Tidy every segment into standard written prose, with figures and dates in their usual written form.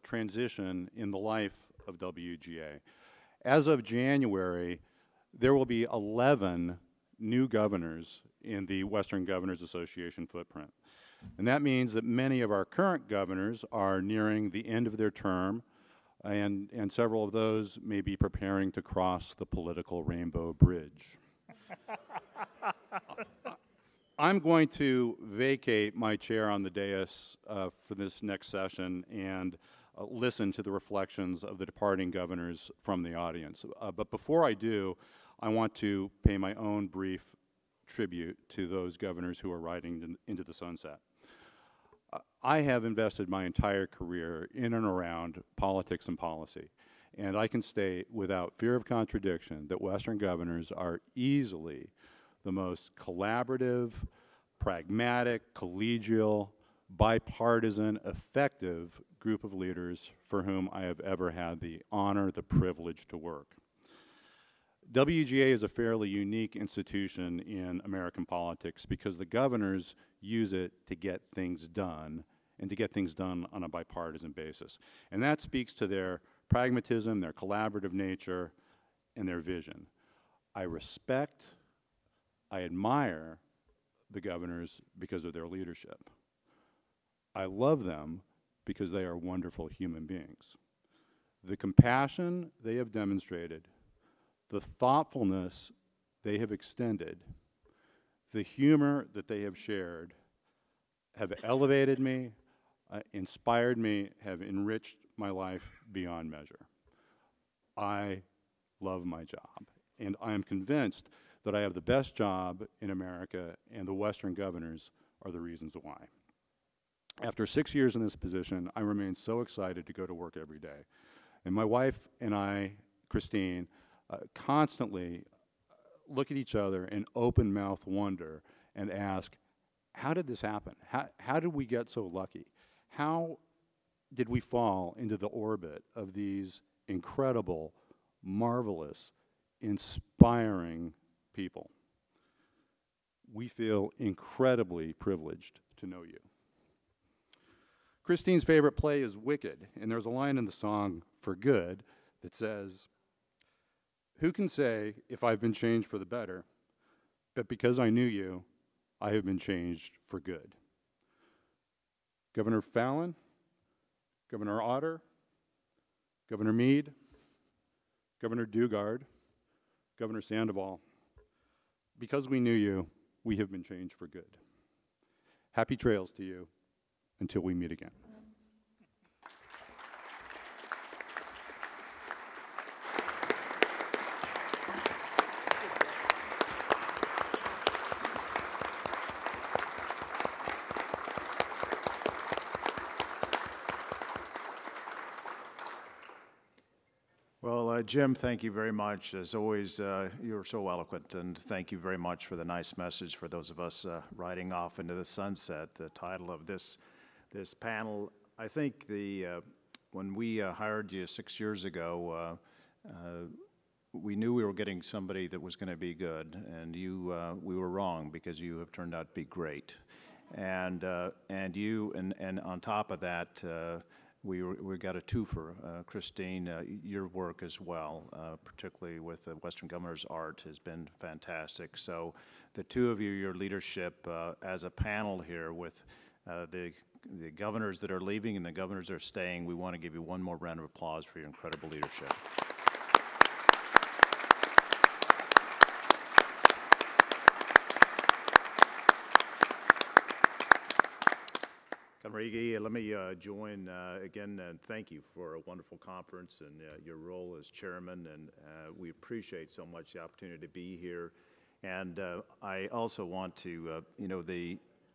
transition in the life of WGA. As of January, there will be 11 new governors in the Western Governors Association footprint. And that means that many of our current governors are nearing the end of their term, and several of those may be preparing to cross the political rainbow bridge. I'm going to vacate my chair on the dais for this next session and listen to the reflections of the departing governors from the audience. But before I do, I want to pay my own brief tribute to those governors who are riding into the sunset. I have invested my entire career in and around politics and policy, and I can state without fear of contradiction that Western governors are easily the most collaborative, pragmatic, collegial, bipartisan, effective group of leaders for whom I have ever had the honor, the privilege to work. WGA is a fairly unique institution in American politics because the governors use it to get things done, and to get things done on a bipartisan basis. And that speaks to their pragmatism, their collaborative nature, and their vision. I respect, I admire the governors because of their leadership. I love them because they are wonderful human beings. The compassion they have demonstrated, the thoughtfulness they have extended, the humor that they have shared have elevated me, inspired me, have enriched my life beyond measure. I love my job, and I am convinced that I have the best job in America, and the Western governors are the reasons why. After 6 years in this position, I remain so excited to go to work every day. And my wife and I, Christine, constantly look at each other in open-mouthed wonder and ask, how did this happen? How did we get so lucky? How did we fall into the orbit of these incredible, marvelous, inspiring people? We feel incredibly privileged to know you. Christine's favorite play is Wicked, and there's a line in the song For Good that says, "Who can say if I've been changed for the better, but because I knew you, I have been changed for good." Governor Fallin, Governor Otter, Governor Mead, Governor Daugaard, Governor Sandoval, because we knew you, we have been changed for good. Happy trails to you until we meet again. Well, Jim, thank you very much. As always, you're so eloquent, and thank you very much for the nice message for those of us riding off into the sunset. The title of this panel, I think when we hired you 6 years ago, we knew we were getting somebody that was going to be good, and we were wrong because you have turned out to be great. And on top of that, we got a twofer. Christine, your work as well, particularly with the Western Governors Art, has been fantastic. So the two of you, your leadership as a panel here with the governors that are leaving and the governors that are staying, we want to give you one more round of applause for your incredible leadership. Governor Iggy, let me join again and thank you for a wonderful conference and your role as chairman, and we appreciate so much the opportunity to be here. And I also want to,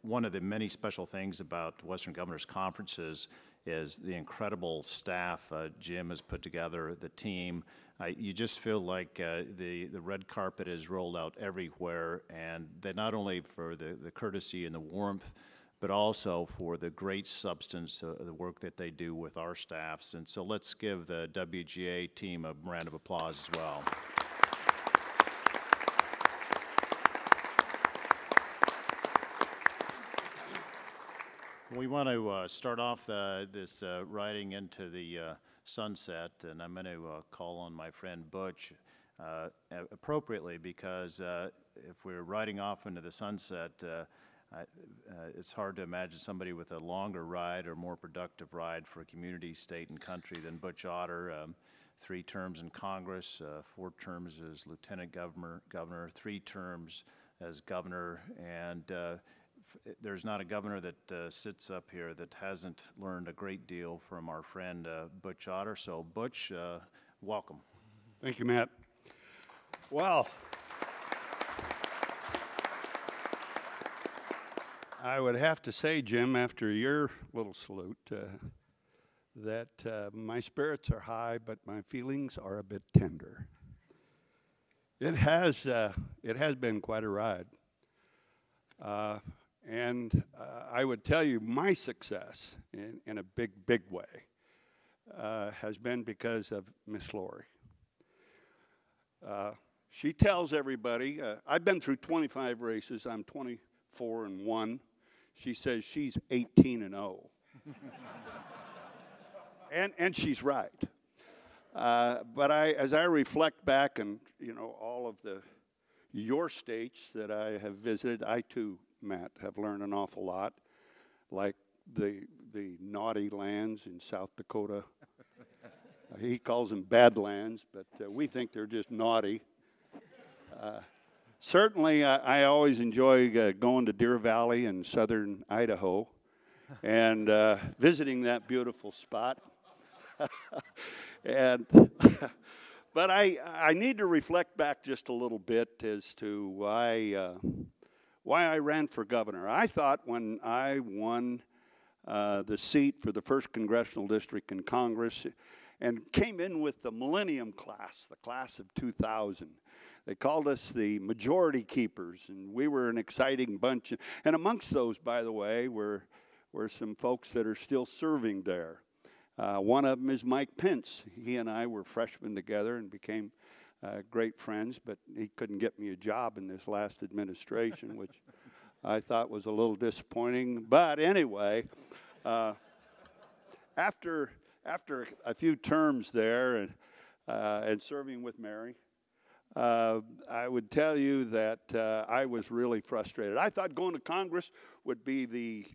one of the many special things about Western Governors Conferences is the incredible staff Jim has put together, the team. You just feel like the red carpet is rolled out everywhere, and they not only for the courtesy and the warmth, but also for the great substance of the work that they do with our staffs. And so let's give the WGA team a round of applause as well. We want to start off this riding into the sunset, and I'm going to call on my friend Butch appropriately, because if we're riding off into the sunset, it's hard to imagine somebody with a longer ride or more productive ride for a community, state, and country than Butch Otter. 3 terms in Congress, 4 terms as lieutenant governor, 3 terms as governor, and there's not a governor that sits up here that hasn't learned a great deal from our friend Butch Otter. So Butch, welcome. Thank you, Matt. Well, I would have to say, Jim, after your little salute, that my spirits are high, but my feelings are a bit tender. It has been quite a ride. And I would tell you my success in a big, big way has been because of Miss Lori. She tells everybody, I've been through 25 races, I'm 24-1. She says she's 18-0. And she's right. But as I reflect back and, all of your states that I have visited, I too, Matt, have learned an awful lot, like the naughty lands in South Dakota. He calls them badlands, but we think they're just naughty. Certainly, I always enjoy going to Deer Valley in southern Idaho and visiting that beautiful spot. But I need to reflect back just a little bit as to why I ran for governor. I thought when I won the seat for the 1st Congressional District in Congress and came in with the Millennium Class, the class of 2000, they called us the Majority Keepers, and we were an exciting bunch. And amongst those, by the way, were some folks that are still serving there. One of them is Mike Pence. He and I were freshmen together and became great friends, but he couldn't get me a job in this last administration, which I thought was a little disappointing. But anyway, after a few terms there and serving with Mary, I would tell you that I was really frustrated. I thought going to Congress would be the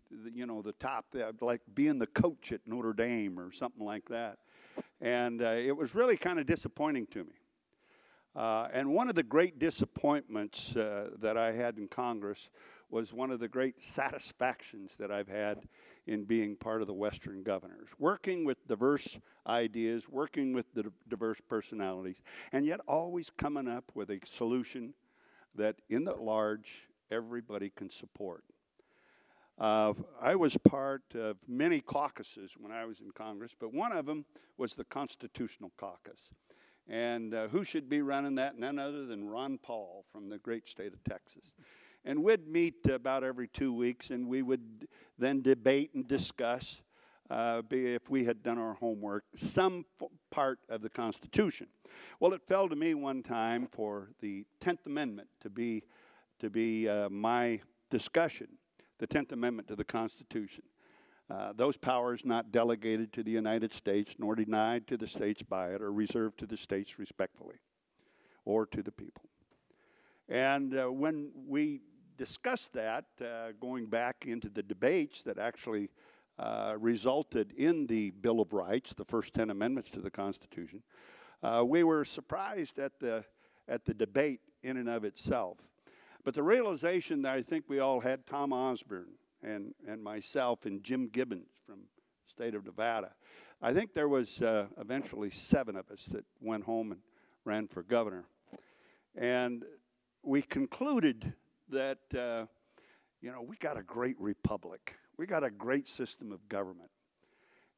top, like being the coach at Notre Dame or something like that. And it was really kind of disappointing to me. And one of the great disappointments that I had in Congress was one of the great satisfactions that I've had in being part of the Western governors, working with diverse ideas, working with the diverse personalities, and yet always coming up with a solution that, in the large, everybody can support. I was part of many caucuses when I was in Congress, but one of them was the Constitutional Caucus. And who should be running that? None other than Ron Paul from the great state of Texas. And we'd meet about every 2 weeks, and we would then debate and discuss, if we had done our homework, some part of the Constitution. Well, it fell to me one time for the 10th Amendment to be my discussion, the 10th Amendment to the Constitution. Those powers not delegated to the United States nor denied to the states by it are reserved to the states respectfully or to the people. And when we discussed that, going back into the debates that actually resulted in the Bill of Rights, the first 10 amendments to the Constitution, we were surprised at the debate in and of itself. But the realization that I think we all had, Tom Osborne and myself and Jim Gibbons from the state of Nevada, I think there was eventually 7 of us that went home and ran for governor. And we concluded that, we got a great republic. We got a great system of government.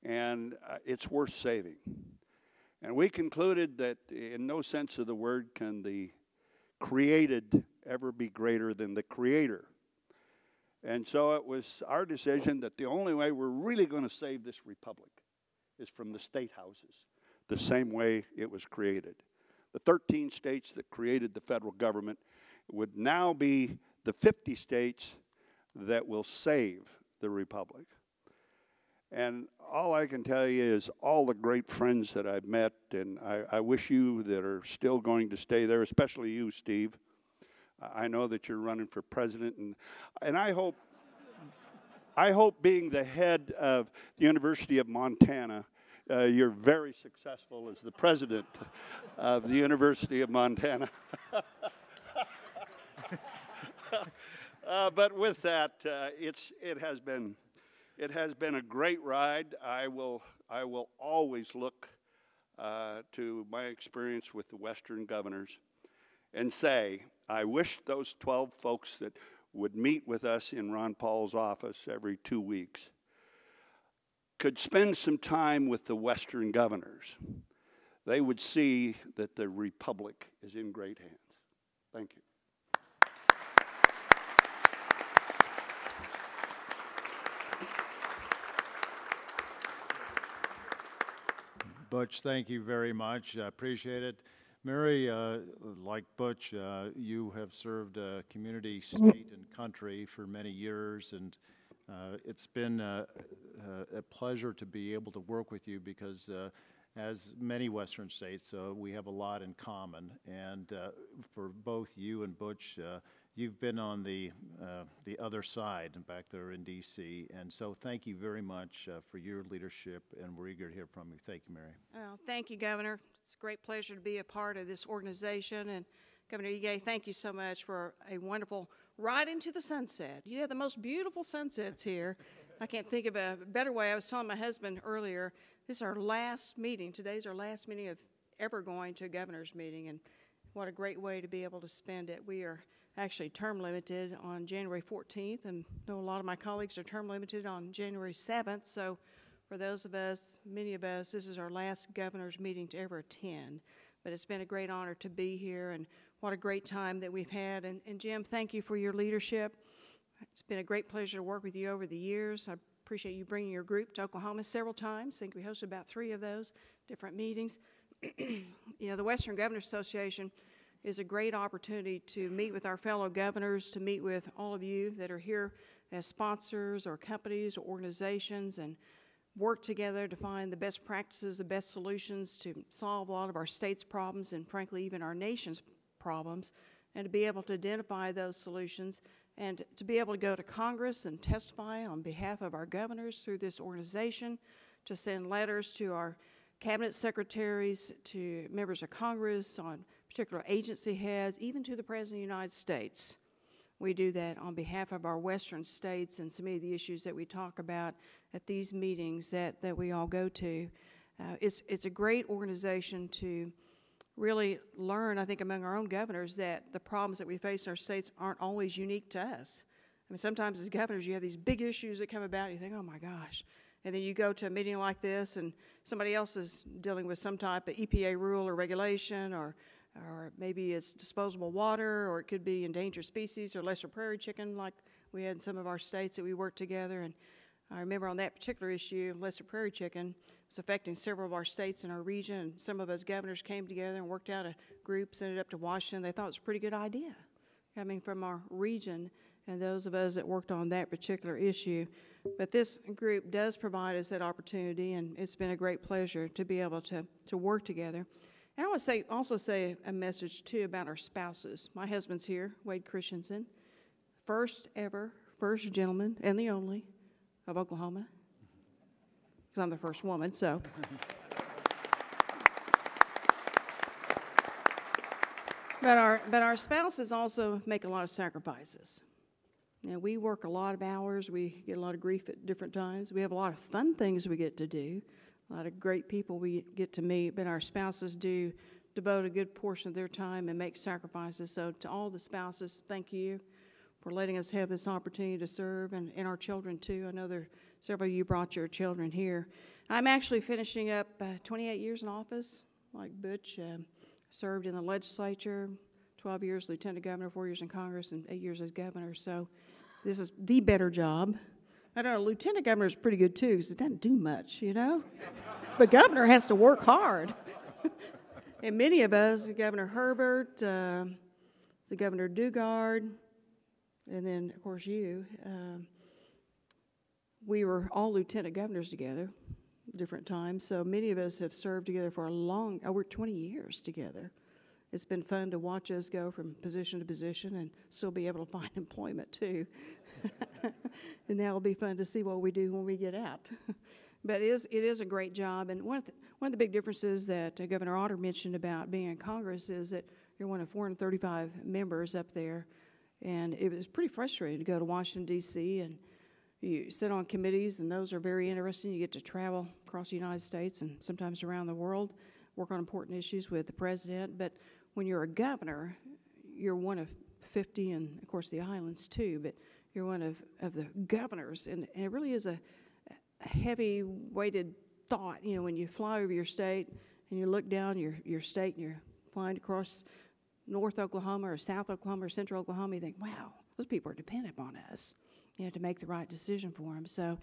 And it's worth saving. And we concluded that in no sense of the word can the created ever be greater than the creator. And so it was our decision that the only way we're really going to save this republic is from the state houses, the same way it was created. The 13 states that created the federal government would now be the 50 states that will save the republic. And all I can tell you is all the great friends that I've met, and I wish you that are still going to stay there, especially you, Steve. I know that you're running for president, and I hope being the head of the University of Montana, you're very successful as the president of the University of Montana. But with that, it has been a great ride. I will always look to my experience with the Western governors and say, I wish those 12 folks that would meet with us in Ron Paul's office every 2 weeks could spend some time with the Western governors. They would see that the republic is in great hands. Thank you. Butch, thank you very much. I appreciate it. Mary, like Butch, you have served community, state, and country for many years, and it's been a pleasure to be able to work with you because as many Western states, we have a lot in common. And for both you and Butch, you've been on the other side back there in D.C. And so thank you very much for your leadership, and we're eager to hear from you. Thank you, Mary. Well, thank you, Governor. It's a great pleasure to be a part of this organization. And Governor Ige, thank you so much for a wonderful ride into the sunset. You have the most beautiful sunsets here. I can't think of a better way. I was telling my husband earlier, this is our last meeting. Today's our last meeting of ever going to a governor's meeting, and what a great way to be able to spend it. We are actually term limited on January 14th, and I know a lot of my colleagues are term limited on January 7th, so for those of us, many of us, this is our last governor's meeting to ever attend. But it's been a great honor to be here, and what a great time that we've had. And Jim, thank you for your leadership. It's been a great pleasure to work with you over the years. I appreciate you bringing your group to Oklahoma several times. I think we hosted about 3 of those different meetings. You know, the Western Governors Association is a great opportunity to meet with our fellow governors, to meet with all of you that are here as sponsors or companies or organizations, and work together to find the best practices, the best solutions to solve a lot of our state's problems and, frankly, even our nation's problems, and to be able to identify those solutions and to be able to go to Congress and testify on behalf of our governors through this organization, to send letters to our cabinet secretaries, to members of Congress, on particular agency heads, even to the President of the United States. We do that on behalf of our Western states and some of the issues that we talk about at these meetings that we all go to. It's a great organization to really learn, I think, among our own governors that the problems that we face in our states aren't always unique to us. I mean, sometimes as governors you have these big issues that come about and you think, oh my gosh. And then you go to a meeting like this and somebody else is dealing with some type of EPA rule or regulation, or maybe it's disposable water, or it could be endangered species or lesser prairie chicken like we had in some of our states that we worked together. And I remember on that particular issue, lesser prairie chicken was affecting several of our states in our region, and some of us governors came together and worked out a group, sent it up to Washington. They thought it was a pretty good idea coming from our region and those of us that worked on that particular issue. But this group does provide us that opportunity, and it's been a great pleasure to be able to work together. And I want to also say a message, too, about our spouses. My husband's here, Wade Christensen, first gentleman, and the only, of Oklahoma, because I'm the first woman, so. But our spouses also make a lot of sacrifices. You know, we work a lot of hours. We get a lot of grief at different times. We have a lot of fun things we get to do, a lot of great people we get to meet, but our spouses do devote a good portion of their time and make sacrifices. So to all the spouses, thank you for letting us have this opportunity to serve, and our children too. I know there are several of you brought your children here. I'm actually finishing up 28 years in office, like Butch. Served in the legislature, 12 years lieutenant governor, 4 years in Congress, and 8 years as governor. So this is the better job. I don't know, lieutenant governor is pretty good too, because it doesn't do much, you know? But governor has to work hard. And many of us, Governor Herbert, the Governor Daugaard, and then, of course, you, we were all lieutenant governors together, different times. So many of us have served together for over 20 years together. It's been fun to watch us go from position to position and still be able to find employment too. And now it'll be fun to see what we do when we get out. But it is a great job. And one of the big differences that Governor Otter mentioned about being in Congress is that you're one of 435 members up there. And it was pretty frustrating to go to Washington, D.C., and you sit on committees, and those are very interesting. You get to travel across the United States and sometimes around the world, work on important issues with the president. But when you're a governor, you're one of 50, and of course the islands too, but you're one of the governors. And it really is a heavy-weighted thought, you know, when you fly over your state and you look down your state and you're flying across North Oklahoma or South Oklahoma or Central Oklahoma, you think, wow, those people are dependent on us, you know, to make the right decision for them. So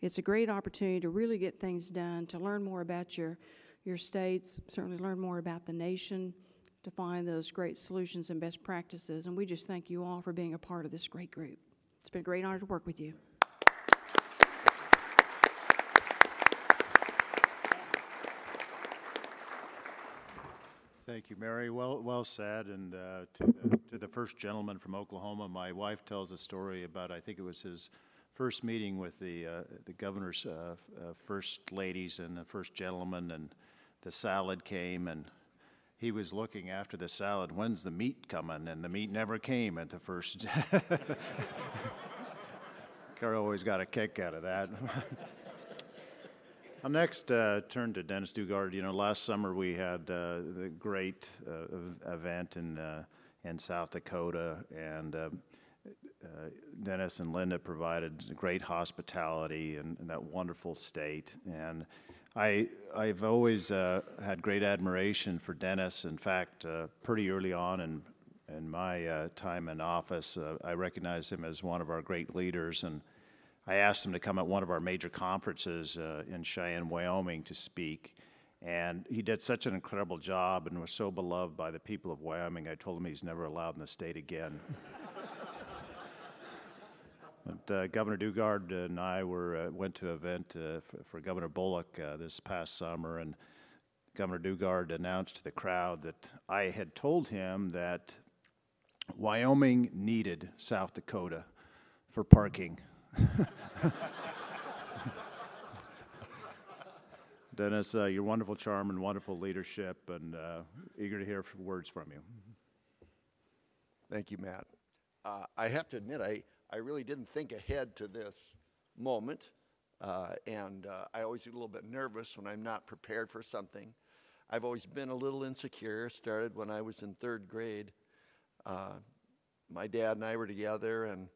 it's a great opportunity to really get things done, to learn more about your states, certainly learn more about the nation, to find those great solutions and best practices. And we just thank you all for being a part of this great group. It's been a great honor to work with you. Thank you, Mary. Well said. And to the first gentleman from Oklahoma, my wife tells a story about, I think it was his first meeting with the governor's first ladies and the first gentleman, and the salad came, and he was looking after the salad, when's the meat coming? And the meat never came at the first. Carol always got a kick out of that. I'll next turn to Dennis Daugaard. You know, last summer we had the great event in South Dakota, and Dennis and Linda provided great hospitality in that wonderful state. And I've always had great admiration for Dennis. In fact, pretty early on in my time in office, I recognized him as one of our great leaders, and I asked him to come at one of our major conferences in Cheyenne, Wyoming to speak. And he did such an incredible job and was so beloved by the people of Wyoming, I told him he's never allowed in the state again. But Governor Daugaard and I went to an event for Governor Bullock this past summer, and Governor Daugaard announced to the crowd that I had told him that Wyoming needed South Dakota for parking. Dennis, your wonderful charm and wonderful leadership, and eager to hear words from you. Thank you, Matt. I have to admit, I really didn't think ahead to this moment, and I always get a little bit nervous when I'm not prepared for something. I've always been a little insecure, started when I was in 3rd grade. My dad and I were together, and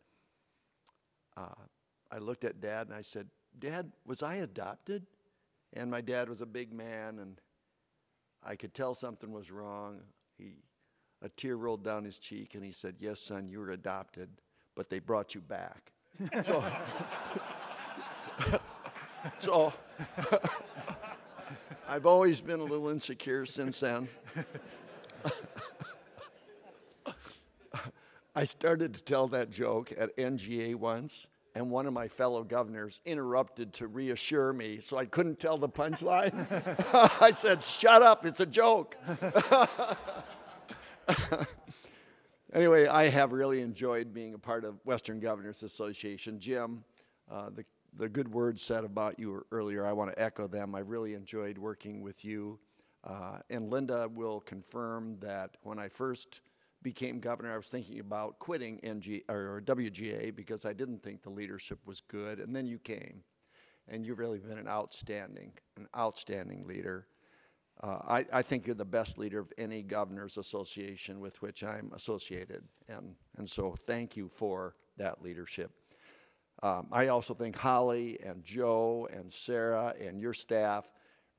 I looked at Dad and I said, Dad, was I adopted? And my dad was a big man, and I could tell something was wrong. A tear rolled down his cheek, and he said, yes, son, you were adopted, but they brought you back. So I've always been a little insecure since then. I started to tell that joke at NGA once, and one of my fellow governors interrupted to reassure me, so I couldn't tell the punchline. I said, shut up, it's a joke. Anyway, I have really enjoyed being a part of Western Governors Association. Jim, the good words said about you earlier, I want to echo them. I've really enjoyed working with you. And Linda will confirm that when I first became governor, I was thinking about quitting WGA because I didn't think the leadership was good. And then you came, and you've really been an outstanding leader. I think you're the best leader of any governors association with which I'm associated, and so thank you for that leadership. I also think Holly and Joe and Sarah and your staff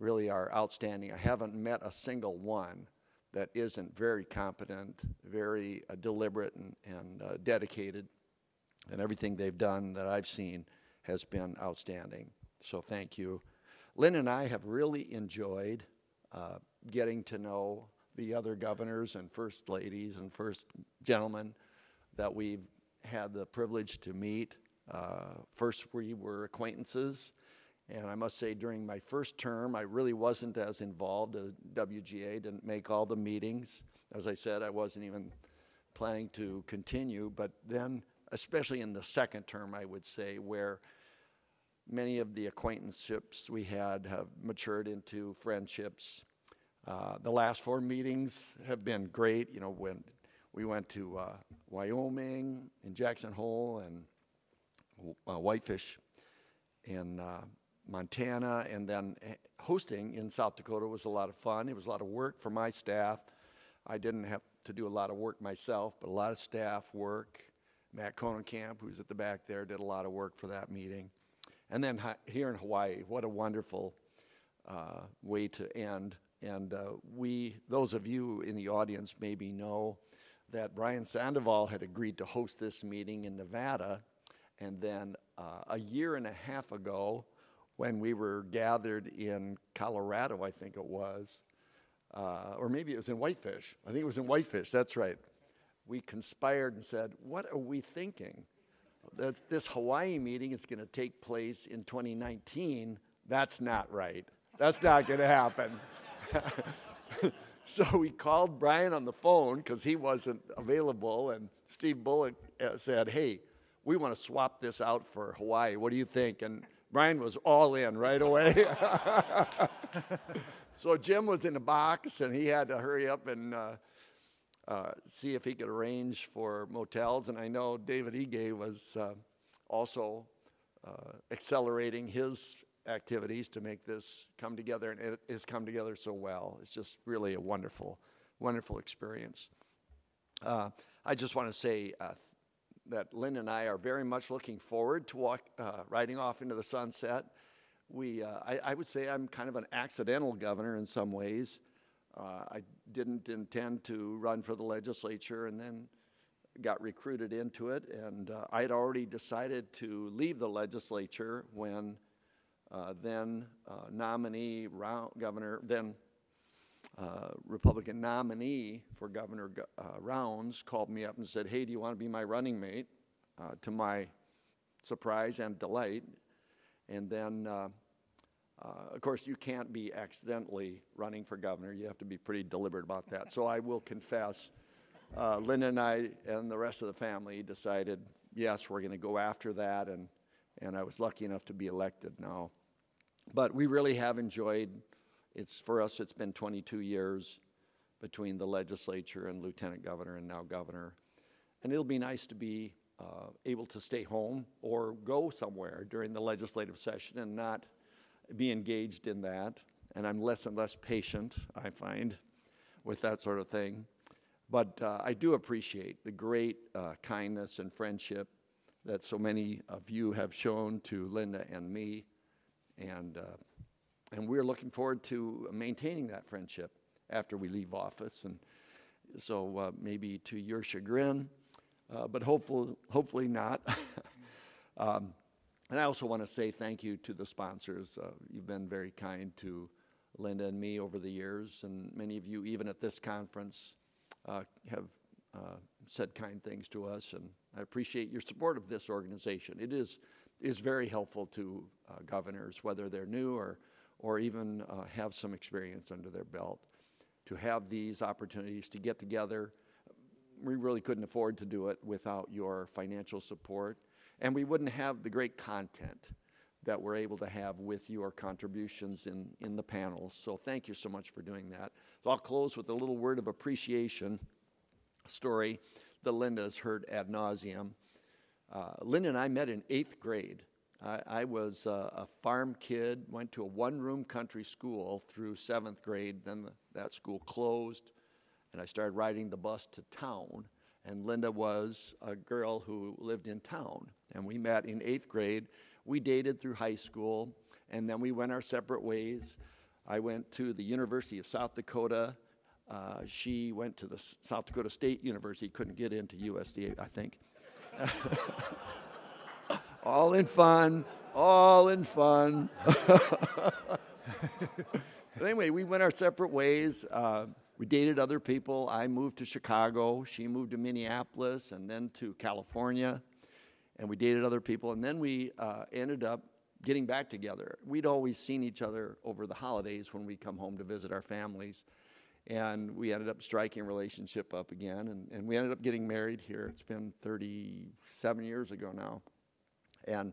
really are outstanding. I haven't met a single one that isn't very competent, very deliberate and dedicated, and everything they've done that I've seen has been outstanding. So thank you. Lynn and I have really enjoyed getting to know the other governors and first ladies and first gentlemen that we've had the privilege to meet. First, we were acquaintances, and I must say during my first term, I really wasn't as involved. WGA didn't make all the meetings. As I said, I wasn't even planning to continue, but then, especially in the second term, I would say, where many of the acquaintanceships we had have matured into friendships. The last 4 meetings have been great. You know, when we went to Wyoming and Jackson Hole and Whitefish in Montana, and then hosting in South Dakota was a lot of fun. It was a lot of work for my staff. I didn't have to do a lot of work myself, but a lot of staff work. Matt Conenkamp, who's at the back there, did a lot of work for that meeting. And then here in Hawaii, what a wonderful way to end. And those of you in the audience maybe know that Brian Sandoval had agreed to host this meeting in Nevada. And then a year and a half ago, when we were gathered in Colorado, I think it was, or maybe it was in Whitefish. I think it was in Whitefish, that's right. We conspired and said, what are we thinking? This Hawaii meeting is going to take place in 2019. That's not right. That's not going to happen. So we called Brian on the phone because he wasn't available, and Steve Bullock said, hey, we want to swap this out for Hawaii. What do you think? And Brian was all in right away. So Jim was in the box, and he had to hurry up and see if he could arrange for motels. And I know David Ige was also accelerating his activities to make this come together, and it has come together so well. It's just really a wonderful, wonderful experience. I just want to say that Lynn and I are very much looking forward to riding off into the sunset. I would say I'm kind of an accidental governor in some ways. I didn't intend to run for the legislature, and then got recruited into it. And I had already decided to leave the legislature when Republican nominee for Governor Rounds called me up and said, hey, do you want to be my running mate? To my surprise and delight. And then, of course, you can't be accidentally running for governor. You have to be pretty deliberate about that. So I will confess, Linda and I and the rest of the family decided, yes, we're going to go after that. And I was lucky enough to be elected now. But we really have enjoyed, for us, it's been 22 years between the legislature and lieutenant governor and now governor. And it'll be nice to be able to stay home or go somewhere during the legislative session and not be engaged in that. And I'm less and less patient, I find, with that sort of thing. But I do appreciate the great kindness and friendship that so many of you have shown to Linda and me. And we're looking forward to maintaining that friendship after we leave office. And so maybe to your chagrin, but hopefully not. And I also want to say thank you to the sponsors. You've been very kind to Linda and me over the years, and many of you, even at this conference, have said kind things to us, and I appreciate your support of this organization. It is very helpful to governors, whether they're new or even have some experience under their belt, to have these opportunities to get together. We really couldn't afford to do it without your financial support, and we wouldn't have the great content that we're able to have with your contributions in the panels. So thank you so much for doing that. So I'll close with a little word of appreciation story that Linda has heard ad nauseum. Linda and I met in 8th grade. I was a farm kid, went to a one-room country school through 7th grade. Then that school closed, and I started riding the bus to town. And Linda was a girl who lived in town. And we met in 8th grade. We dated through high school, and then we went our separate ways. I went to the University of South Dakota. She went to the South Dakota State University, couldn't get into USDA, I think. All in fun, all in fun. But anyway, we went our separate ways. We dated other people. I moved to Chicago. She moved to Minneapolis and then to California. and we dated other people, and then we ended up getting back together. We'd always seen each other over the holidays when we'd come home to visit our families, and we ended up striking a relationship up again, and we ended up getting married here. It's been 37 years ago now. And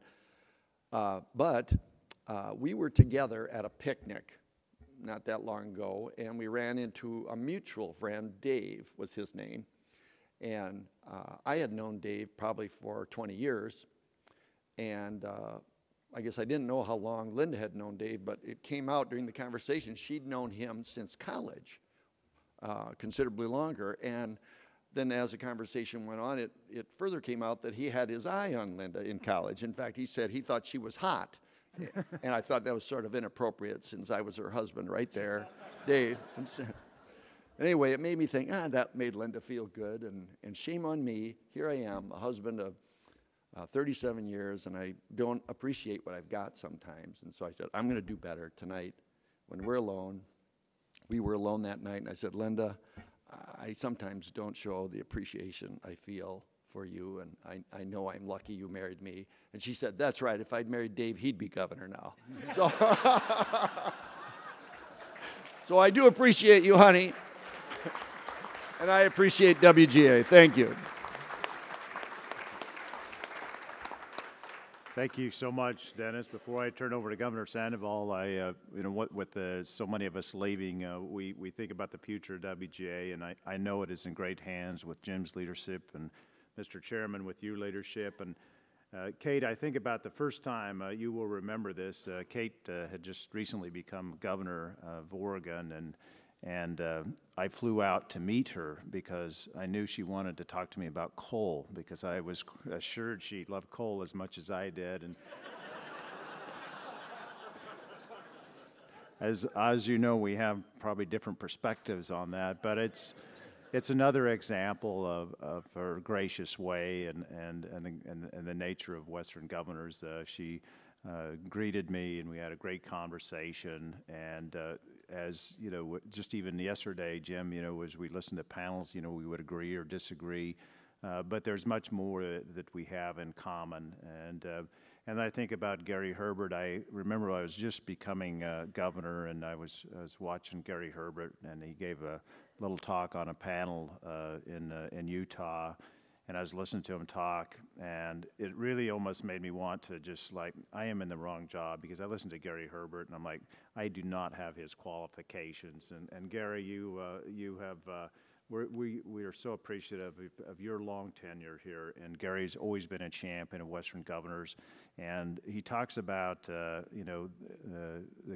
but we were together at a picnic not that long ago, and we ran into a mutual friend. Dave was his name, and I had known Dave probably for 20 years, and I guess I didn't know how long Linda had known Dave, but it came out during the conversation she'd known him since college, considerably longer. And then as the conversation went on, it further came out that he had his eye on Linda in college. In fact, he said he thought she was hot. And I thought that was sort of inappropriate since I was her husband right there, Dave. Anyway, it made me think, that made Linda feel good. And shame on me. Here I am, a husband of 37 years, and I don't appreciate what I've got sometimes. And so I said, I'm going to do better tonight when we're alone. We were alone that night, and I said, Linda, I sometimes don't show the appreciation I feel for you, and I know I'm lucky you married me. And she said, that's right, if I'd married Dave, he'd be governor now. So, so I do appreciate you, honey, and I appreciate WGA. Thank you. Thank you so much, Dennis. Before I turn over to Governor Sandoval, with so many of us leaving, we think about the future of WGA, and I know it is in great hands with Jim's leadership and Mr. Chairman with your leadership. And Kate, I think about the first time, you will remember this, Kate had just recently become governor of Oregon, and I flew out to meet her because I knew she wanted to talk to me about coal, because I was assured she loved coal as much as I did. And as you know, we have probably different perspectives on that, but it's another example of her gracious way and the nature of Western governors. She greeted me, and we had a great conversation. And as you know, just even yesterday, Jim, as we listened to panels, we would agree or disagree, but there's much more that we have in common. And I think about Gary Herbert. I remember I was just becoming governor, and I was watching Gary Herbert, and he gave a little talk on a panel in Utah. And I was listening to him talk, and it really almost made me want to just I am in the wrong job, because I listened to Gary Herbert, and I'm like, I do not have his qualifications. And Gary, you have, we are so appreciative of your long tenure here. And Gary's always been a champion of Western governors, and he talks about the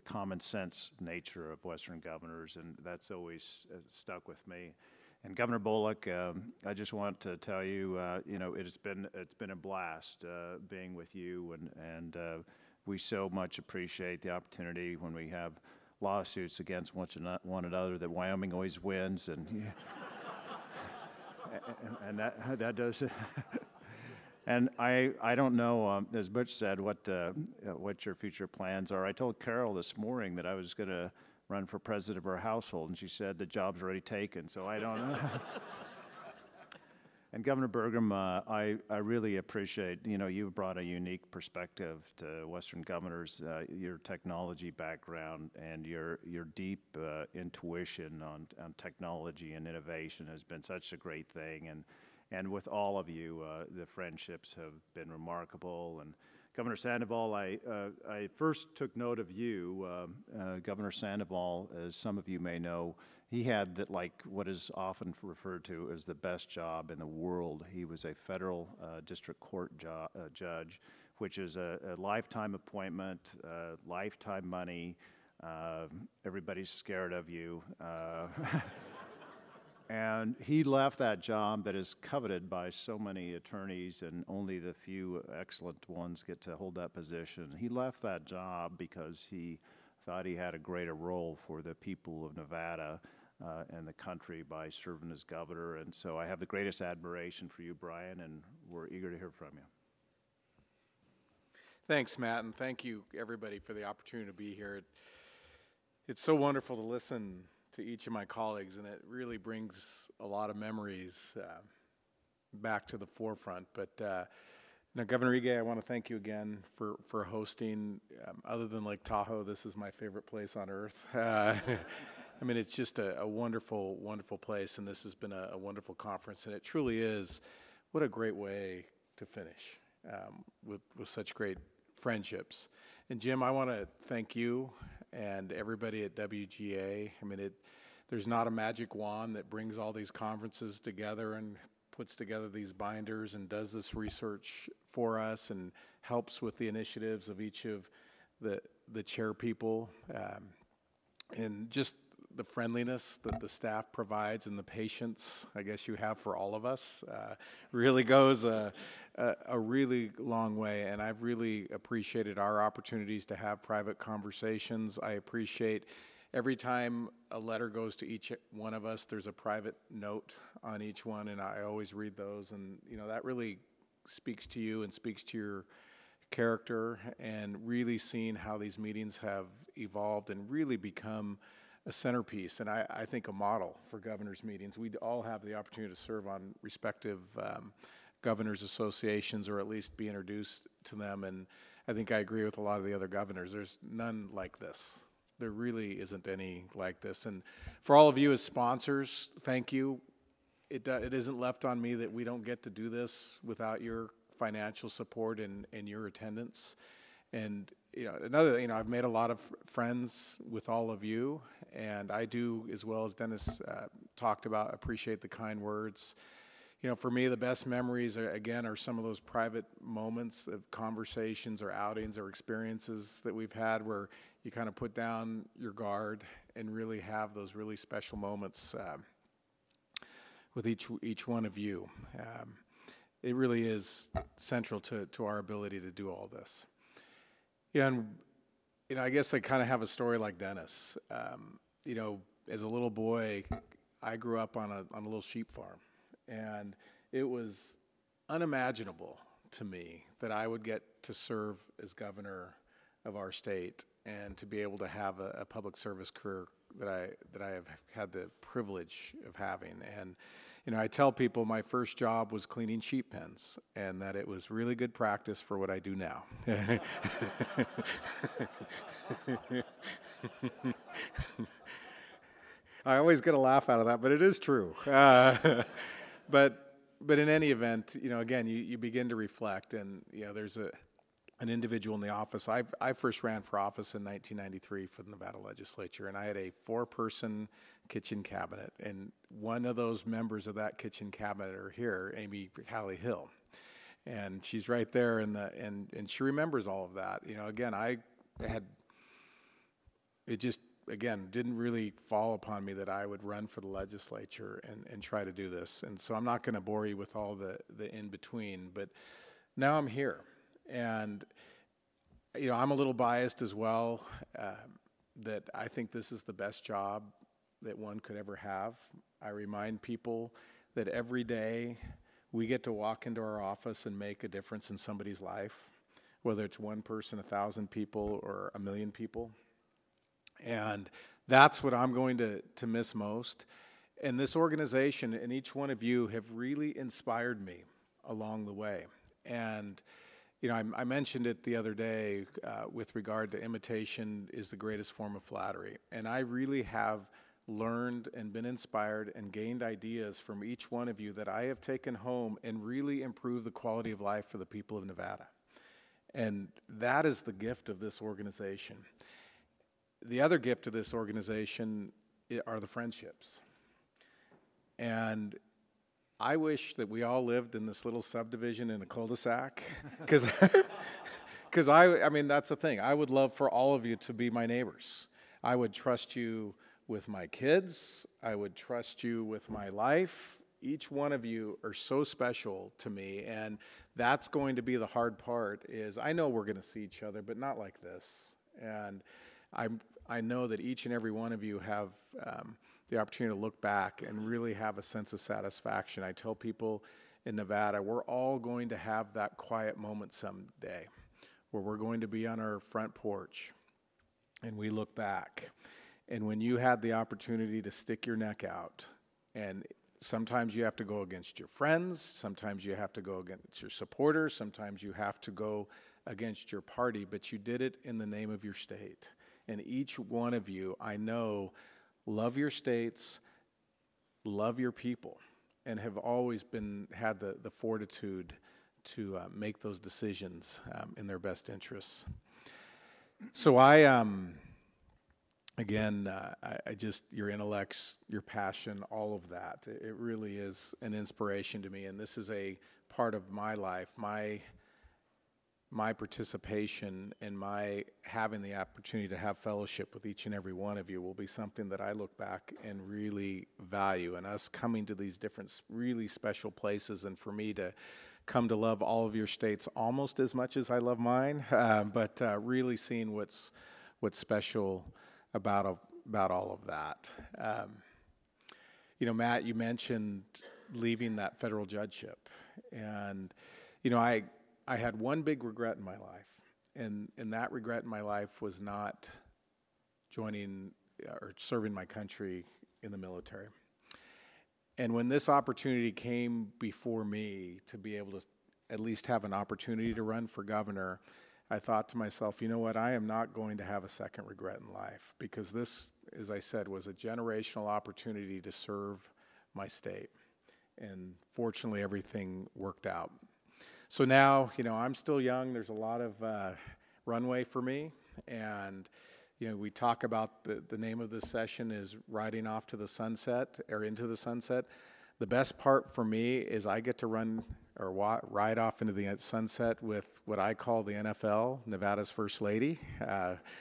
common sense nature of Western governors, and that's always stuck with me. And Governor Bullock, I just want to tell you, it's been a blast being with you, and we so much appreciate the opportunity when we have lawsuits against one another that Wyoming always wins, and and that does. And I don't know, as Butch said, what your future plans are. I told Carol this morning that I was going to run for president of our household, and she said the job's already taken, so I don't know. And Governor Burgum, I really appreciate, you've brought a unique perspective to Western governors, your technology background and your deep intuition on technology and innovation has been such a great thing. And with all of you, the friendships have been remarkable. And Governor Sandoval, I first took note of you. Governor Sandoval, as some of you may know, he had what is often referred to as the best job in the world. He was a federal district court judge, which is a lifetime appointment, lifetime money. Everybody's scared of you. And he left that job that is coveted by so many attorneys, and only the few excellent ones get to hold that position. He left that job because he thought he had a greater role for the people of Nevada and the country by serving as governor. And so I have the greatest admiration for you, Brian, and we're eager to hear from you. Thanks, Matt, and thank you, everybody, for the opportunity to be here. It's so wonderful to listen to each of my colleagues, and it really brings a lot of memories back to the forefront. But Now, Governor Ige, I want to thank you again for hosting. Other than Lake Tahoe, this is my favorite place on earth. I mean, it's just a wonderful, wonderful place, and this has been a wonderful conference, and it truly is. What a great way to finish with such great friendships. And Jim, I want to thank you and everybody at WGA. I mean, there's not a magic wand that brings all these conferences together and puts together these binders and does this research for us and helps with the initiatives of each of the chair people, and just the friendliness that the staff provides and the patience, I guess, you have for all of us really goes a really long way. And I've really appreciated our opportunities to have private conversations. I appreciate every time a letter goes to each one of us, there's a private note on each one, and I always read those. And, you know, that really speaks to you and speaks to your character, and really seeing how these meetings have evolved and really become a centerpiece, and I think a model for governors' meetings. We all have the opportunity to serve on respective governors' associations, or at least be introduced to them, and I think I agree with a lot of the other governors. There's none like this. There really isn't any like this. And for all of you as sponsors, thank you. It isn't left on me that we don't get to do this without your financial support and your attendance. And I've made a lot of friends with all of you, and I do, as well as Dennis talked about, appreciate the kind words. You know, for me, the best memories are some of those private moments of conversations or outings or experiences that we've had where you kind of put down your guard and really have those really special moments with each one of you. It really is central to our ability to do all this. Yeah, and I guess I kind of have a story like Dennis. As a little boy, I grew up on a little sheep farm, and it was unimaginable to me that I would get to serve as governor of our state and to be able to have a public service career that I have had the privilege of having. And I tell people my first job was cleaning sheep pens, and that it was really good practice for what I do now. I always get a laugh out of that, but it is true. But in any event, again, you begin to reflect, and there's an individual in the office. I first ran for office in 1993 for the Nevada legislature, and I had a 4-person kitchen cabinet, and one of those members of that kitchen cabinet are here, Amy Hill, and she's right there, and she remembers all of that. Again, it just didn't really fall upon me that I would run for the legislature and try to do this, and so I'm not going to bore you with all the in between, but now I'm here. And, I'm a little biased as well, that I think this is the best job that one could ever have. I remind people that every day we get to walk into our office and make a difference in somebody's life, whether it's one person, 1,000 people, or 1 million people. And that's what I'm going to miss most. And this organization and each one of you have really inspired me along the way. And I mentioned it the other day with regard to imitation is the greatest form of flattery. And I really have learned and been inspired and gained ideas from each one of you that I have taken home and really improved the quality of life for the people of Nevada. And that is the gift of this organization. The other gift of this organization are the friendships. And I wish that we all lived in this little subdivision in a cul-de-sac, because I mean, that's the thing. I would love for all of you to be my neighbors. I would trust you with my kids. I would trust you with my life. Each one of you are so special to me, and that's going to be the hard part. Is I know we're going to see each other, but not like this. And I know that each and every one of you have the opportunity to look back and really have a sense of satisfaction. I tell people in Nevada, we're all going to have that quiet moment someday where we're going to be on our front porch and we look back. And when you had the opportunity to stick your neck out and sometimes you have to go against your friends, sometimes you have to go against your supporters, sometimes you have to go against your party, but you did it in the name of your state. And each one of you, I know, love your states, love your people, and have always had the fortitude to make those decisions in their best interests. So again, I just, your intellects, your passion, all of that, it really is an inspiration to me. And this is a part of my life, my participation and my having the opportunity to have fellowship with each and every one of you will be something that I look back and really value. And us coming to these different really special places, and for me to come to love all of your states almost as much as I love mine, but really seeing what's special about all of that. You know, Matt, you mentioned leaving that federal judgeship, and you know, I had one big regret in my life, and that regret in my life was not joining or serving my country in the military. And when this opportunity came before me to be able to at least have an opportunity to run for governor, I thought to myself, you know what, I am not going to have a second regret in life, because this, as I said, was a generational opportunity to serve my state. And fortunately, everything worked out. So now, you know, I'm still young. There's a lot of runway for me. And, you know, we talk about the name of this session is Riding Off to the Sunset, or Into the Sunset. The best part for me is I get to run or ride off into the sunset with what I call the NFL, Nevada's First Lady,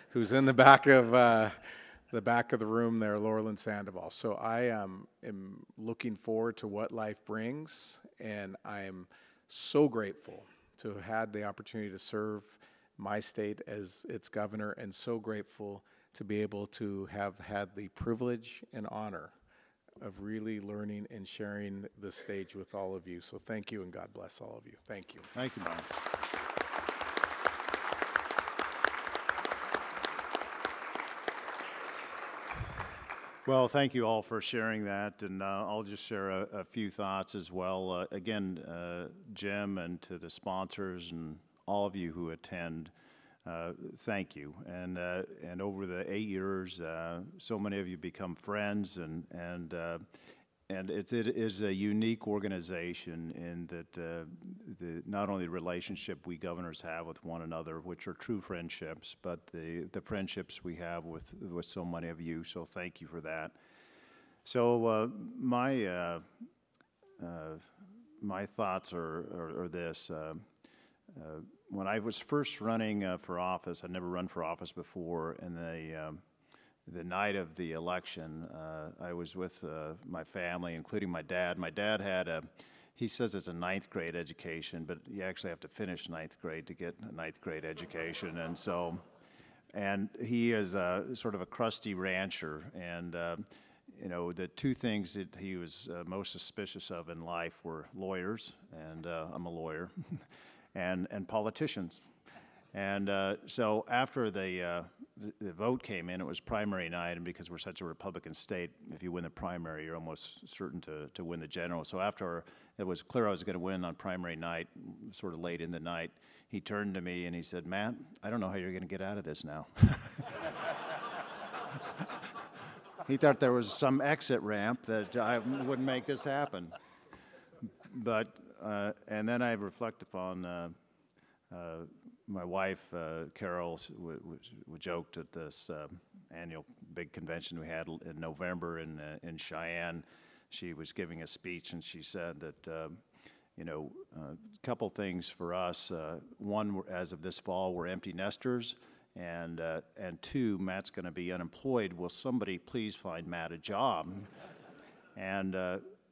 who's in the back of the room there, Laurelyn Sandoval. So I am looking forward to what life brings, and I'm so grateful to have had the opportunity to serve my state as its governor, and so grateful to be able to have had the privilege and honor of really learning and sharing the stage with all of you. So thank you, and God bless all of you. Thank you. Thank you, Brian. Well, thank you all for sharing that, and I'll just share a few thoughts as well. Again, Jim, and to the sponsors and all of you who attend, thank you. And over the 8 years, so many of you become friends, and it is a unique organization in that not only the relationship we governors have with one another, which are true friendships, but the friendships we have with so many of you. So thank you for that. So my thoughts are this. When I was first running for office, I'd never run for office before, and the night of the election, I was with my family, including my dad. My dad had he says it's a 9th grade education, but you actually have to finish 9th grade to get a 9th grade education. And he is sort of a crusty rancher, and you know, the two things that he was most suspicious of in life were lawyers, and I'm a lawyer, and politicians. And so after the vote came in, it was primary night, and because we're such a Republican state, if you win the primary, you're almost certain to win the general. So after it was clear I was going to win on primary night, sort of late in the night, he turned to me and he said, "Matt, I don't know how you're going to get out of this now." He thought there was some exit ramp that I wouldn't make this happen. But, and then I reflect upon my wife, Carol, joked at this annual big convention we had in November in Cheyenne. She was giving a speech, and she said that, you know, a couple things for us. One, as of this fall, we're empty nesters. And two, Matt's going to be unemployed. Will somebody please find Matt a job? And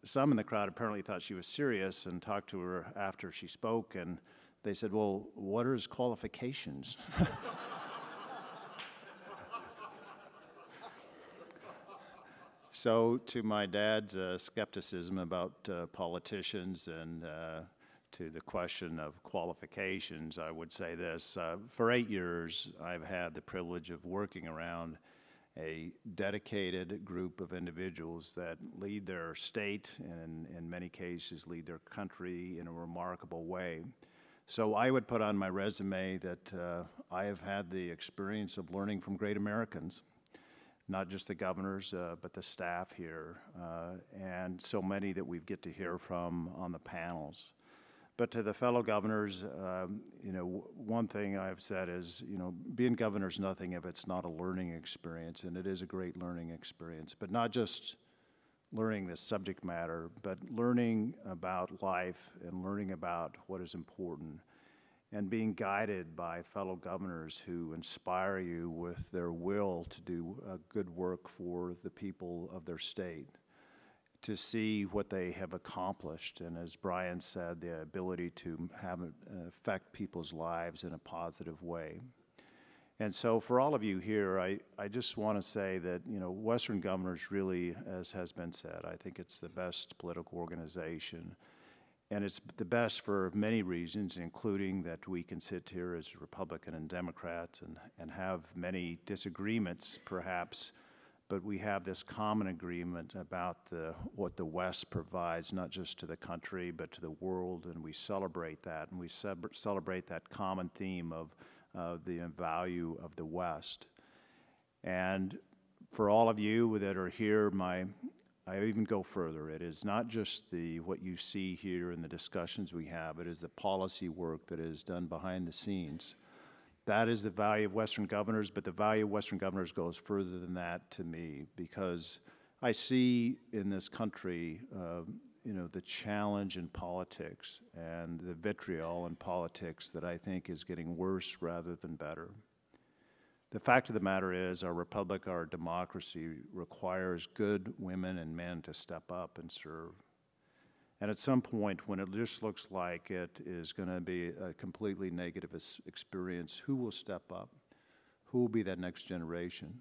some in the crowd apparently thought she was serious and talked to her after she spoke, and they said, "Well, what are his qualifications?" So to my dad's skepticism about politicians and to the question of qualifications, I would say this. For 8 years, I've had the privilege of working around a dedicated group of individuals that lead their state and in many cases lead their country in a remarkable way. So I would put on my resume that I have had the experience of learning from great Americans, not just the governors, but the staff here, and so many that we get to hear from on the panels. But to the fellow governors, you know, one thing I've said is, you know, being governor is nothing if it's not a learning experience, and it is a great learning experience. But not just learning the subject matter, but learning about life and learning about what is important, and being guided by fellow governors who inspire you with their will to do good work for the people of their state, to see what they have accomplished, and as Brian said, the ability to have it affect people's lives in a positive way. And so for all of you here, I just want to say that, you know, Western Governors really, as has been said, I think it's the best political organization. And it's the best for many reasons, including that we can sit here as Republican and Democrats and have many disagreements, perhaps, but we have this common agreement about what the West provides, not just to the country, but to the world, and we celebrate that, and we celebrate that common theme of the value of the West. And for all of you that are here, I even go further. It is not just what you see here in the discussions we have, it is the policy work that is done behind the scenes. That is the value of Western Governors, but the value of Western Governors goes further than that to me, because I see in this country, you know, the challenge in politics and the vitriol in politics that I think is getting worse rather than better. The fact of the matter is our republic, our democracy requires good women and men to step up and serve. And at some point, when it just looks like it is going to be a completely negative experience, who will step up? Who will be that next generation?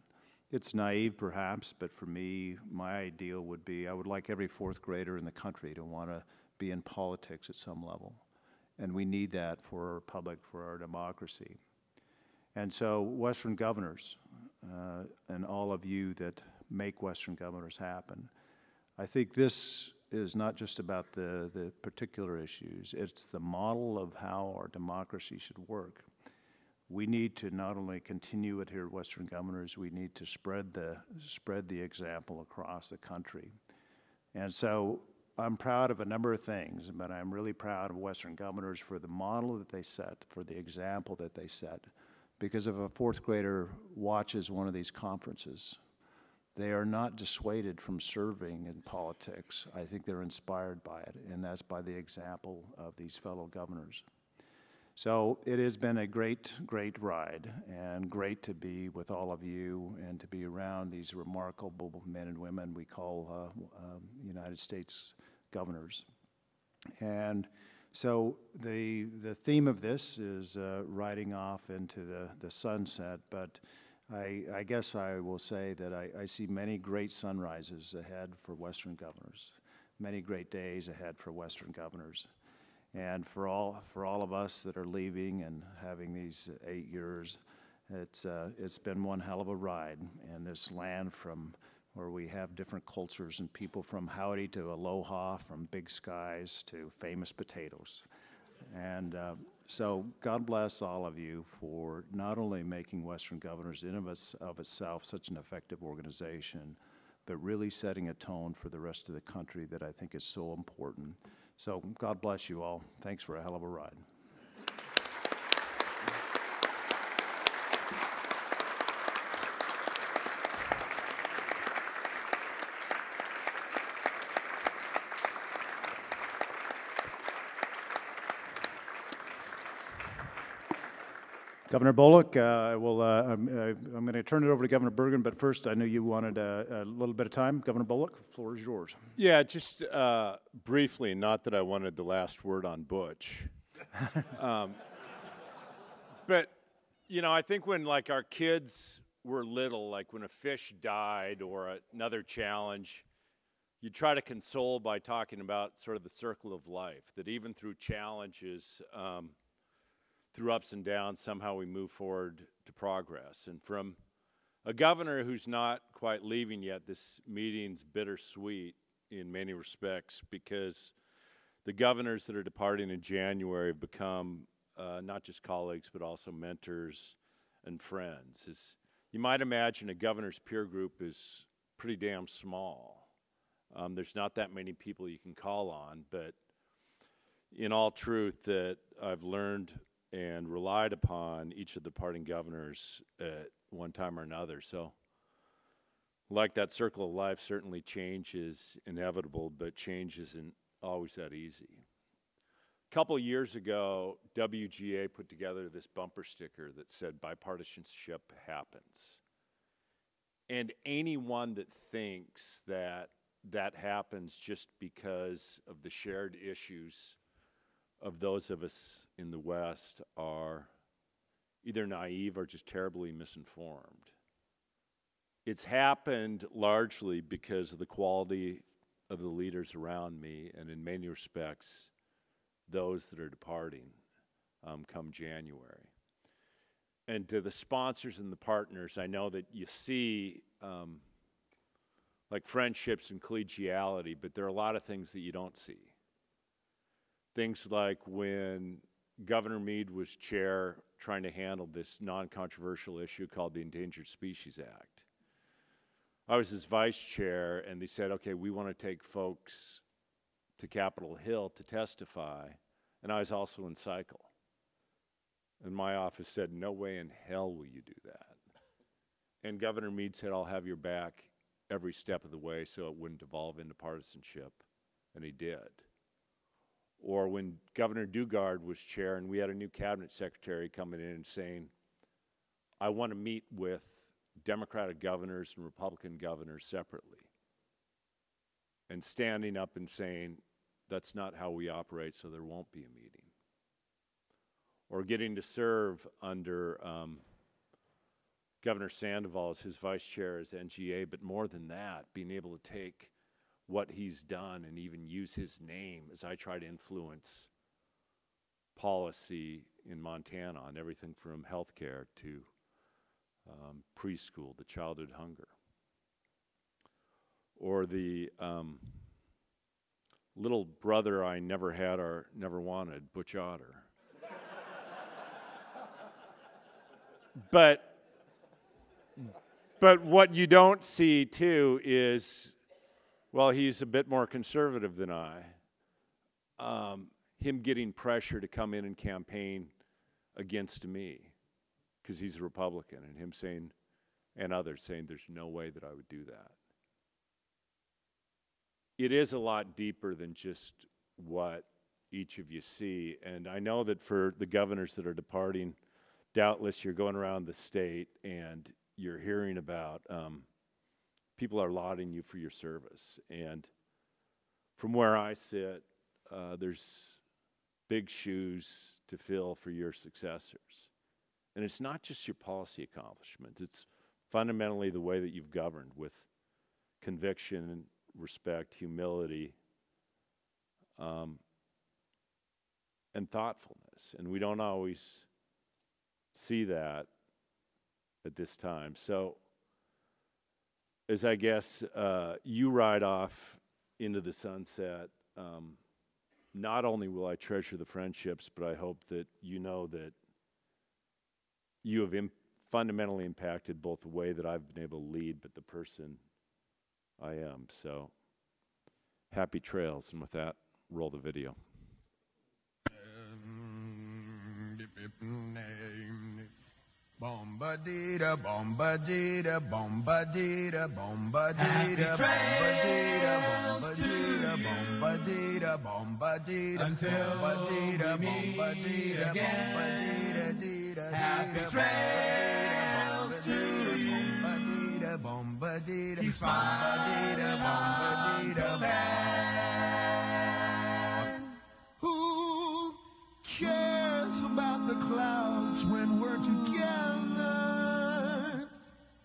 It's naive, perhaps, but for me, my ideal would be I would like every fourth grader in the country to want to be in politics at some level. And we need that for our republic, for our democracy. And so Western Governors and all of you that make Western Governors happen, I think this is not just about the particular issues, it's the model of how our democracy should work. We need to not only continue it here at Western Governors, we need to spread the example across the country. And so I'm proud of a number of things, but I'm really proud of Western Governors for the model that they set, for the example that they set. Because if a fourth grader watches one of these conferences, they are not dissuaded from serving in politics. I think they're inspired by it, and that's by the example of these fellow governors. So it has been a great, great ride, and great to be with all of you and to be around these remarkable men and women we call United States governors. And so the theme of this is riding off into the sunset, but I guess I will say that I see many great sunrises ahead for Western Governors, many great days ahead for Western Governors. And for all of us that are leaving and having these 8 years, it's been one hell of a ride. And this land from where we have different cultures and people from howdy to aloha, from big skies to famous potatoes. And so God bless all of you for not only making Western Governors in of itself such an effective organization, but really setting a tone for the rest of the country that I think is so important. So God bless you all. Thanks for a hell of a ride. Governor Bullock, I'm going to turn it over to Governor Bergen, but first I knew you wanted a little bit of time. Governor Bullock, the floor is yours. Yeah, just briefly, not that I wanted the last word on Butch. But, you know, I think when, like, our kids were little, like when a fish died or another challenge, you try to console by talking about sort of the circle of life, that even through challenges, through ups and downs, somehow we move forward to progress. And from A governor who's not quite leaving yet. This meeting's bittersweet in many respects because the governors that are departing in January have become not just colleagues but also mentors and friends. As you might imagine, a governor's peer group is pretty damn small. There's not that many people you can call on, but in all truth that I've learned and relied upon each of the departing governors at one time or another. So like that circle of life, certainly change is inevitable, but change isn't always that easy. A couple of years ago, WGA put together this bumper sticker that said bipartisanship happens. And anyone that thinks that that happens just because of the shared issues of those of us in the West are either naive or just terribly misinformed. It's happened largely because of the quality of the leaders around me, and in many respects, those that are departing come January. And to the sponsors and the partners, I know that you see like friendships and collegiality, but there are a lot of things that you don't see. Things like when Governor Mead was chair trying to handle this non-controversial issue called the Endangered Species Act. I was his vice chair, and they said, okay, we want to take folks to Capitol Hill to testify, and I was also in cycle. And my office said, no way in hell will you do that. And Governor Mead said, I'll have your back every step of the way so it wouldn't devolve into partisanship, and he did. Or when Governor Daugaard was chair and we had a new cabinet secretary coming in and saying, I want to meet with Democratic governors and Republican governors separately. And standing up and saying, that's not how we operate, so there won't be a meeting. Or getting to serve under Governor Sandoval as his vice chair as NGA, but more than that, being able to take what he's done and even use his name as I try to influence policy in Montana on everything from healthcare to preschool to childhood hunger. Or the little brother I never had or never wanted, Butch Otter. But what you don't see too is, well, he's a bit more conservative than I. Him getting pressure to come in and campaign against me because he's a Republican, and him saying, and others saying, there's no way that I would do that. It is a lot deeper than just what each of you see, and I know that for the governors that are departing, doubtless you're going around the state and you're hearing about people are lauding you for your service. And from where I sit, there's big shoes to fill for your successors. And it's not just your policy accomplishments. It's fundamentally the way that you've governed with conviction and respect, humility, and thoughtfulness. And we don't always see that at this time. So as I guess you ride off into the sunset, not only will I treasure the friendships, but I hope that you know that you have fundamentally impacted both the way that I've been able to lead, but the person I am. So happy trails, and with that, roll the video. Bomba-dee-da, bomba-dee-da, bomba-dee-da, bomba-dee-da, bomba-dee-da, bomba-dee-da, bomba-dee-da, bomba-dee-da, bomba-dee-da, bomba-dee-da, bomba-dee-da, happy trails to you. Bomba-dee-da, bomba-dee-da, bomba-dee-da, bomba-dee-da. Who cares about the clouds when we're together?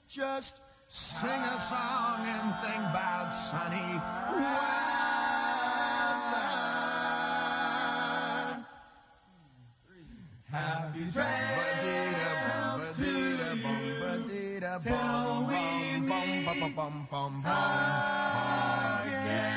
Just sing a song and think about sunny weather. Happy trails to you. Tell bum bum bum bum again.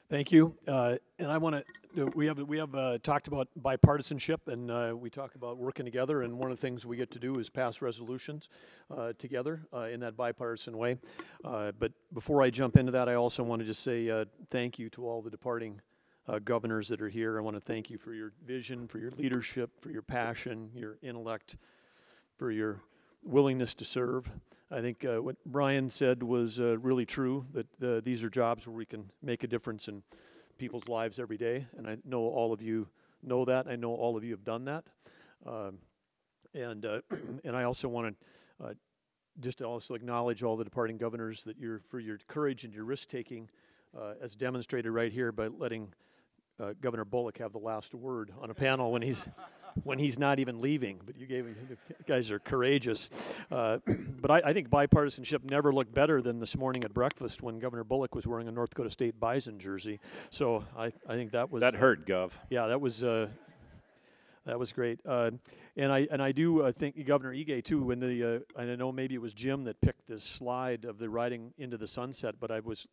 Thank you. And I want to, we have talked about bipartisanship, and we talk about working together, and one of the things we get to do is pass resolutions together in that bipartisan way. But before I jump into that, I also want to just say thank you to all the departing governors that are here. I want to thank you for your vision, for your leadership, for your passion, your intellect, for your willingness to serve. I think what Brian said was really true, that these are jobs where we can make a difference in people's lives every day, and I know all of you know that. I know all of you have done that. And I also want to just to also acknowledge all the departing governors for your courage and your risk-taking as demonstrated right here by letting Governor Bullock have the last word on a panel when he's not even leaving. But you guys are courageous. But I think bipartisanship never looked better than this morning at breakfast when Governor Bullock was wearing a North Dakota State Bison jersey. So I think that was That hurt, Gov. Yeah, that was great. And I do think Governor Ige too. And I know maybe it was Jim that picked this slide of the riding into the sunset, but I was